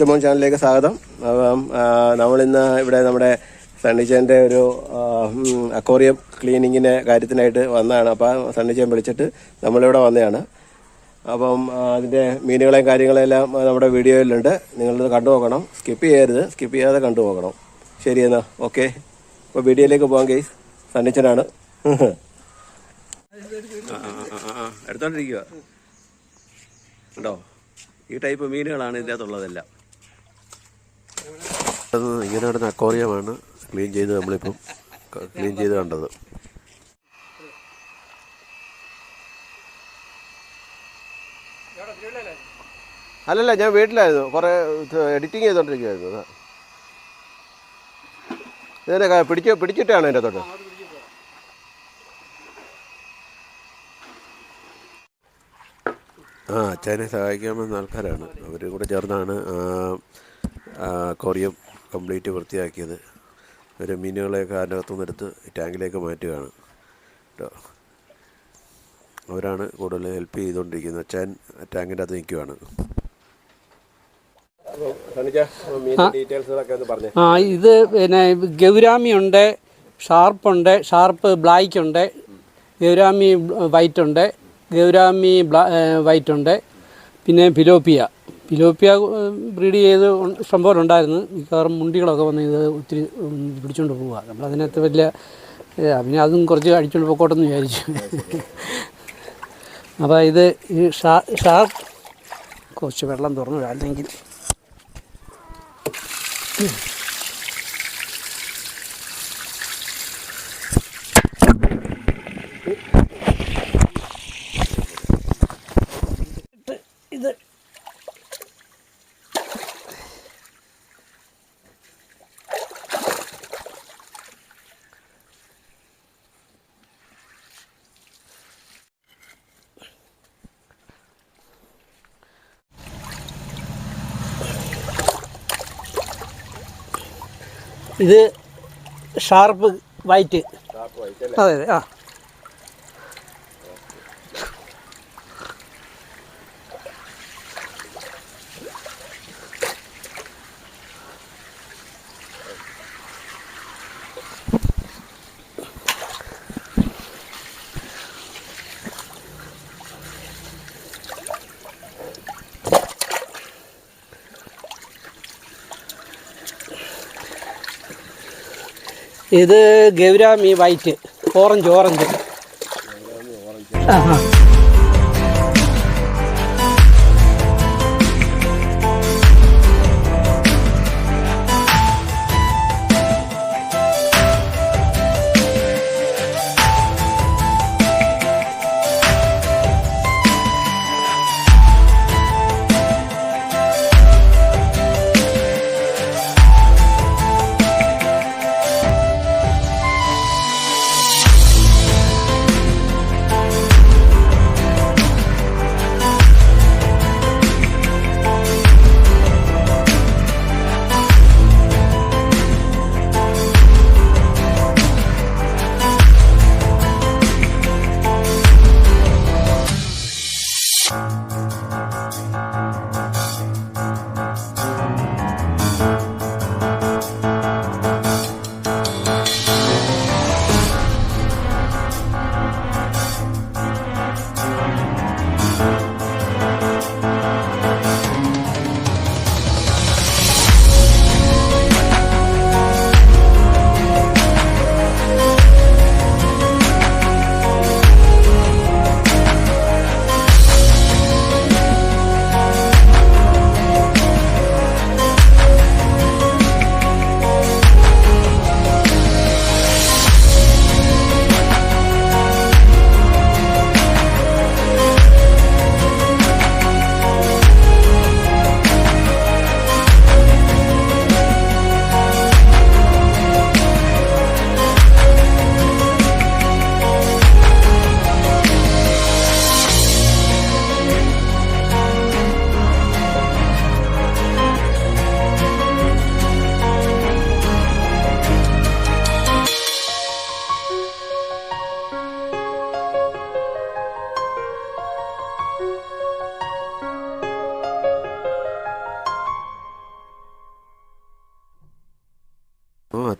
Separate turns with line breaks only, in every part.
Fish മോൺ ചാനലിലേക്ക് സ്വാഗതം. അപ്പം നമ്മളിന്ന് ഇവിടെ നമ്മുടെ സണ്ണിച്ചേൻ്റെ ഒരു അക്വേറിയം ക്ലീനിങ്ങിൻ്റെ കാര്യത്തിനായിട്ട് വന്നതാണ്. അപ്പം സണ്ണിച്ചേൻ വിളിച്ചിട്ട് നമ്മളിവിടെ വന്നതാണ്. അപ്പം അതിൻ്റെ മീനുകളെയും കാര്യങ്ങളെല്ലാം നമ്മുടെ വീഡിയോയിലുണ്ട്. നിങ്ങളത് കണ്ടു നോക്കണം, സ്കിപ്പ് ചെയ്യരുത്, സ്കിപ്പ് ചെയ്യാതെ കണ്ടു നോക്കണം. ശരി എന്നാൽ ഓക്കെ. അപ്പോൾ വീഡിയോയിലേക്ക് പോകാം ഗൈസ്. സണ്ണിച്ചനാണ് എടുത്തോണ്ടിരിക്കുക. ഉണ്ടോ, ഈ ടൈപ്പ് മീനുകളാണ് ഇതിൻ്റെ അകത്തുള്ളതെല്ലാം. ഇങ്ങനെ നടന്ന അക്വേറിയമാണ് ക്ലീൻ ചെയ്ത് നമ്മളിപ്പം ക്ലീൻ ചെയ്ത് കണ്ടത്. അല്ലല്ല, ഞാൻ വീട്ടിലായിരുന്നു, കുറേ എഡിറ്റിങ് ചെയ്തോണ്ടിരിക്കുവായിരുന്നു. ഇതിനെ പിടിച്ചിട്ടാണ് എൻ്റെ തൊട്ട്. അച്ഛനെ സഹായിക്കാമെന്ന ആൾക്കാരാണ്, അവരും കൂടെ ചേർന്നാണ് അക്വേറിയം കംപ്ലീറ്റ് വൃത്തിയാക്കിയത്. ഒരു മീനുകളെയൊക്കെ അതിനകത്തുനിന്ന് എടുത്ത് ടാങ്കിലേക്ക് മാറ്റുകയാണ് കേട്ടോ. അവരാണ് കൂടുതൽ ഹെൽപ്പ് ചെയ്തുകൊണ്ടിരിക്കുന്നത്. അച്ഛൻ ടാങ്കിൻ്റെ അകത്ത് നിൽക്കുകയാണ്.
ഇത് പിന്നെ ഗൗരാമിയുണ്ട്, ഷാർപ്പുണ്ട്, ഷാർപ്പ് ബ്ലാക്ക് ഉണ്ട്, ഗൗരാമി വൈറ്റ് ഉണ്ട്, ഗൗരാമി വൈറ്റ് ഉണ്ട്, പിന്നെ പിലോപ്പിയ ബ്രീഡ് ചെയ്ത് ഇഷ്ടംപോലെ ഉണ്ടായിരുന്നു. മിക്കവാറും മുണ്ടികളൊക്കെ വന്ന് ഇത് ഒത്തിരി പിടിച്ചുകൊണ്ട് പോവുക. നമ്മളതിനകത്ത് വലിയ പിന്നെ അതും കുറച്ച് അടിച്ചുകൊണ്ട് പൊക്കോട്ടെന്ന് വിചാരിച്ചു. അപ്പോൾ ഇത് ഈ ഷാർപ്പ് കുറച്ച് വെള്ളം തുറന്നു അല്ലെങ്കിൽ ഇത് ഇത് ഷാർപ്പ് വൈറ്റ്. അതെ അതെ. ഇത് ഗൗരാമി വൈറ്റ്, ഓറഞ്ച്.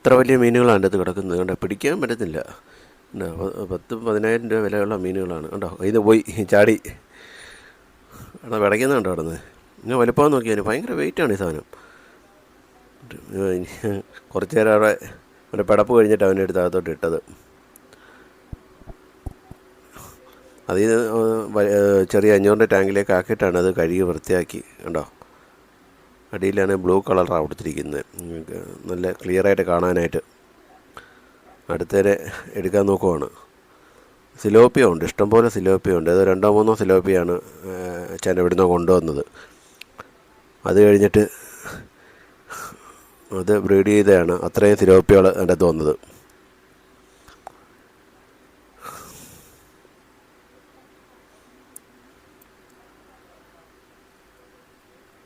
അത്ര വലിയ മീനുകളാണ് എൻ്റെ അടുത്ത് കിടക്കുന്നത്. കണ്ടോ, പിടിക്കാൻ പറ്റത്തില്ല. 10,000-15,000 രൂപ വിലയുള്ള മീനുകളാണ്. കണ്ടോ, ഇത് പോയി ചാടി അവിടെ വിടയ്ക്കുന്നുണ്ടോ അവിടെ നിന്ന്. ഇങ്ങനെ വലുപ്പം നോക്കിയാൽ ഭയങ്കര വെയിറ്റാണ് ഈ സാധനം. കുറച്ച് നേരം അവിടെ പിടപ്പ് കഴിഞ്ഞിട്ട് അവൻ്റെ അടുത്ത് അകത്തോട്ട് ഇട്ടത്. അതിൽ നിന്ന് ചെറിയ 500 ടാങ്കിലേക്ക് ആക്കിയിട്ടാണ് അത് കഴുകി വൃത്തിയാക്കി. കണ്ടോ, അടിയിലാണ് ബ്ലൂ കളറാണ് കൊടുത്തിരിക്കുന്നത്, നല്ല ക്ലിയറായിട്ട് കാണാനായിട്ട്. അടുത്തേരെ എടുക്കാൻ നോക്കുവാണ്. സിലോപ്പിയ ഉണ്ട്, ഇഷ്ടംപോലെ സിലോപ്പിയ ഉണ്ട്. അത് 2-3 സിലോപ്പിയാണ് അച്ഛൻ ഇവിടുന്ന് കൊണ്ടുവന്നത്. അത് കഴിഞ്ഞിട്ട് അത് ബ്രീഡ് ചെയ്തതാണ്. അത്രയും സിലോപ്പികൾ എൻ്റെ അടുത്ത് വന്നത്.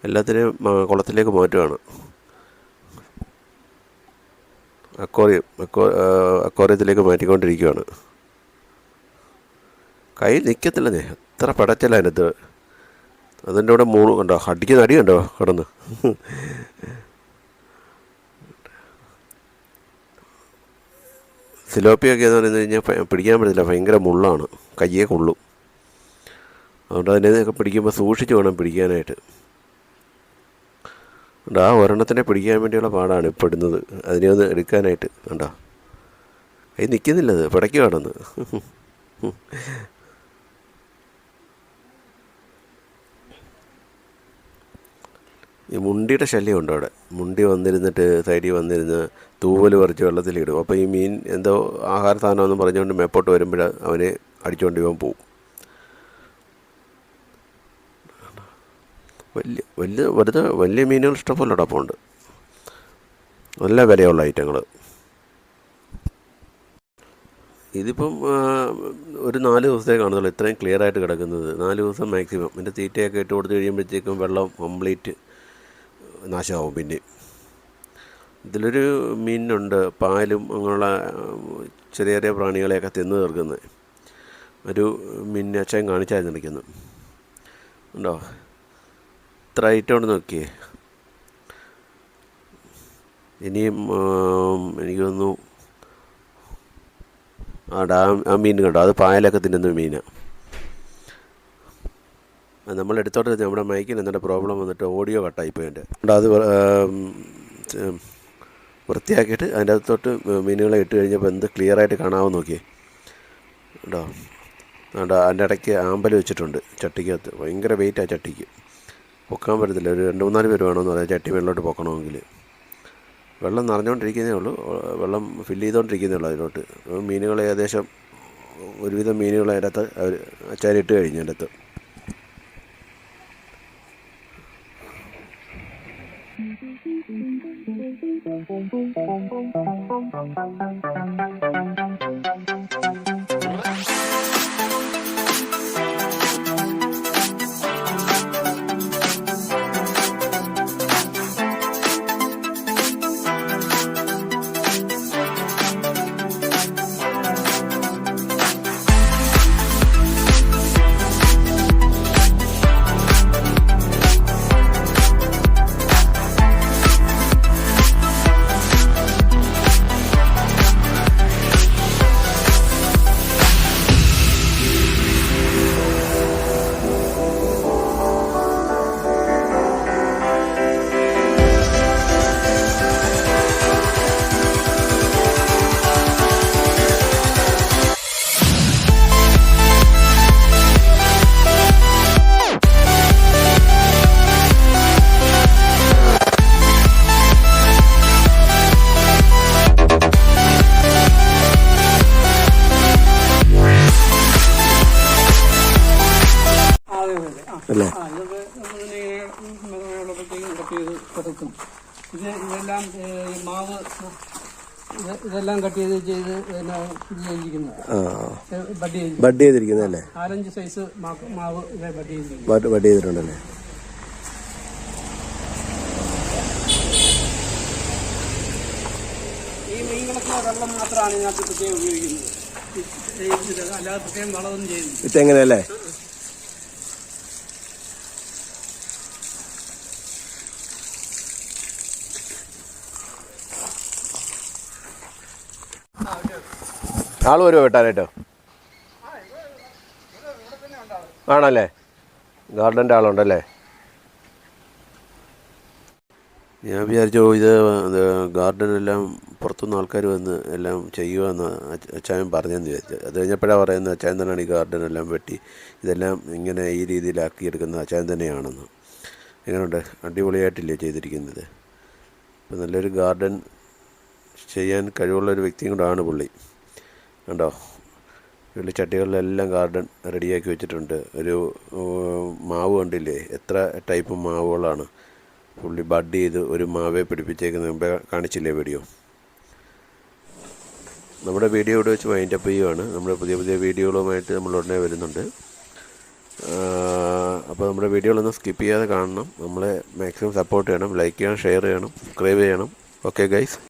എല്ലാത്തിനെയും കുളത്തിലേക്ക് മാറ്റുകയാണ്. അക്വാറിയത്തിലേക്ക് മാറ്റിക്കൊണ്ടിരിക്കുകയാണ്. കയ്യിൽ നിൽക്കത്തില്ലെന്നേ, എത്ര പടച്ചല്ല അതിനകത്ത്. അതിൻ്റെ കൂടെ 3 കണ്ടോ, അടിക്കുന്ന അടി കണ്ടോ കിടന്ന്. സിലോപ്പിയൊക്കെ എന്ന് പറഞ്ഞു കഴിഞ്ഞാൽ പിടിക്കാൻ പറ്റത്തില്ല, ഭയങ്കര മുള്ളാണ്, കയ്യെ കൊള്ളും. അതുകൊണ്ട് അതിനെയൊക്കെ പിടിക്കുമ്പോൾ സൂക്ഷിച്ച് വേണം പിടിക്കാനായിട്ട്. ആ ഒരെണ്ണത്തിനെ പിടിക്കാൻ വേണ്ടിയുള്ള പാടാണ് ഇപ്പോൾ ഇടുന്നത്, അതിനെ ഒന്ന് എടുക്കാനായിട്ട്. കണ്ടോ, അതിൽ നിൽക്കുന്നില്ലത്, പിടയ്ക്കുവാണെന്ന്. ഈ മുണ്ടിയുടെ ശല്യം ഉണ്ടോ അവിടെ. മുണ്ടി വന്നിരുന്നിട്ട് സൈഡിൽ വന്നിരുന്ന് തൂവൽ പറിച്ച് വെള്ളത്തിലിടും. അപ്പോൾ ഈ മീൻ എന്തോ ആഹാര സാധനമെന്ന് പറഞ്ഞുകൊണ്ട് മേപ്പോട്ട് വരുമ്പോൾ അവനെ അടിച്ചുകൊണ്ട് ഇവൻ പോവും. വലിയ മീനുകൾ ഇഷ്ടംപോലെ അടപ്പമുണ്ട്, നല്ല വിലയുള്ള ഐറ്റങ്ങൾ. ഇതിപ്പം ഒരു 4 ദിവസത്തേക്ക് കാണുന്നുള്ളൂ ഇത്രയും ക്ലിയറായിട്ട് കിടക്കുന്നത്. 4 ദിവസം മാക്സിമം. ഇതിൻ്റെ തീറ്റയൊക്കെ ഇട്ട് കൊടുത്ത് കഴിയുമ്പോഴത്തേക്കും വെള്ളം കംപ്ലീറ്റ് നാശമാവും. പിന്നെ ഇതിലൊരു മീനുണ്ട്, പാലും അങ്ങനെയുള്ള ചെറിയ ചെറിയ പ്രാണികളെയൊക്കെ തിന്നു തീർക്കുന്നത്. ഒരു മീനിനെ അച്ഛൻ കാണിച്ചായിരുന്നു നിൽക്കുന്നത്. ഉണ്ടോ, ഇത്ര ഐറ്റം ഉണ്ട് നോക്കിയേ. ഇനിയും എനിക്ക് തോന്നുന്നു ആ മീൻ കണ്ടോ, അത് പായലൊക്കെ തിന്നുന്ന മീനാണ്. നമ്മളെടുത്തോട്ട് നമ്മുടെ മൈക്കിന് എന്നിട്ട് പ്രോബ്ലം വന്നിട്ട് ഓഡിയോ കട്ടായിപ്പോയി എൻ്റെ. അത് വൃത്തിയാക്കിയിട്ട് അതിൻ്റെ അകത്തോട്ട് മീനുകളെ ഇട്ട് കഴിഞ്ഞപ്പോൾ എന്ത് ക്ലിയറായിട്ട് കാണാമെന്ന് നോക്കിയേ. കേട്ടോ, അതിൻ്റെ ഇടയ്ക്ക് ആമ്പൽ വെച്ചിട്ടുണ്ട് ചട്ടിക്കകത്ത്. ഭയങ്കര വെയിറ്റാണ് ചട്ടിക്ക്, പൊക്കാൻ പറ്റത്തില്ല. ഒരു 2-3 പേര് വേണമെന്ന് പറയാം ചട്ടി വെള്ളോട്ട് പൊക്കണമെങ്കിൽ. വെള്ളം നിറഞ്ഞുകൊണ്ടിരിക്കുന്നേ ഉള്ളൂ, വെള്ളം ഫില്ല് ചെയ്തുകൊണ്ടിരിക്കുന്നേ ഉള്ളൂ അതിലോട്ട്. മീനുകൾ ഏകദേശം ഒരുവിധം മീനുകൾ അതിനകത്ത് അവർ അച്ചാരിട്ട് കഴിഞ്ഞു അതിൻ്റെ അകത്ത്.
അല്ലേ? കിടക്കും. ഇതെല്ലാം മാവ് ഇതെല്ലാം കട്ട് ചെയ്ത്
ബഡ് ചെയ്തിരിക്കുന്നതല്ലേ?
4-5 സൈസ് മാവ് ബഡ്
ചെയ്തിട്ടുണ്ടല്ലേ?
ഈ മീനുകളൊക്കെ വെള്ളം മാത്രമാണ് ഇതിനകത്ത് പ്രത്യേകം ഉപയോഗിക്കുന്നത്, അല്ലാതെ പ്രത്യേകം വളമൊന്നും ചെയ്യുന്നു.
ഇതെങ്ങനെയല്ലേ? ആൾ വരുമോ വെട്ടാനായിട്ട്? ആണല്ലേ, ഗാർഡൻ്റെ ആളുണ്ടല്ലേ. ഞാൻ വിചാരിച്ചു ഇത് ഗാർഡനെല്ലാം പുറത്തുനിന്ന് ആൾക്കാർ വന്ന് എല്ലാം ചെയ്യുകയെന്ന് അച്ചായൻ പറഞ്ഞെന്ന് വിചാരിച്ചു. അത് കഴിഞ്ഞപ്പോഴാണ് പറയുന്നത് അച്ചായൻ തന്നെയാണ് ഈ ഗാർഡനെല്ലാം വെട്ടി ഇതെല്ലാം ഇങ്ങനെ ഈ രീതിയിലാക്കിയെടുക്കുന്ന അച്ചായൻ തന്നെയാണെന്ന്. എങ്ങനെയുണ്ട്? അടിപൊളിയായിട്ടില്ലേ ചെയ്തിരിക്കുന്നത്? ഇപ്പം നല്ലൊരു ഗാർഡൻ ചെയ്യാൻ കഴിവുള്ളൊരു വ്യക്തിയും കൂടാണ് പുള്ളി. കണ്ടോ, ചട്ടികളിലെല്ലാം ഗാർഡൻ റെഡിയാക്കി വെച്ചിട്ടുണ്ട്. ഒരു മാവ് കണ്ടില്ലേ, എത്ര ടൈപ്പ് മാവുകളാണ് പുള്ളി ബഡ് ചെയ്ത് ഒരു മാവെ പിടിപ്പിച്ചേക്കുന്നത്. മുമ്പേ കാണിച്ചില്ലേ വീഡിയോ? നമ്മുടെ വീഡിയോ ഇവിടെ വെച്ച് വൈൻഡപ്പ് ചെയ്യുവാണ്. നമ്മുടെ പുതിയ പുതിയ വീഡിയോകളുമായിട്ട് നമ്മൾ ഉടനെ വരുന്നുണ്ട്. അപ്പോൾ നമ്മുടെ വീഡിയോകളൊന്നും സ്കിപ്പ് ചെയ്യാതെ കാണണം. നമ്മളെ മാക്സിമം സപ്പോർട്ട് ചെയ്യണം, ലൈക്ക് ചെയ്യണം, ഷെയർ ചെയ്യണം, സബ്സ്ക്രൈബ് ചെയ്യണം. Okay guys.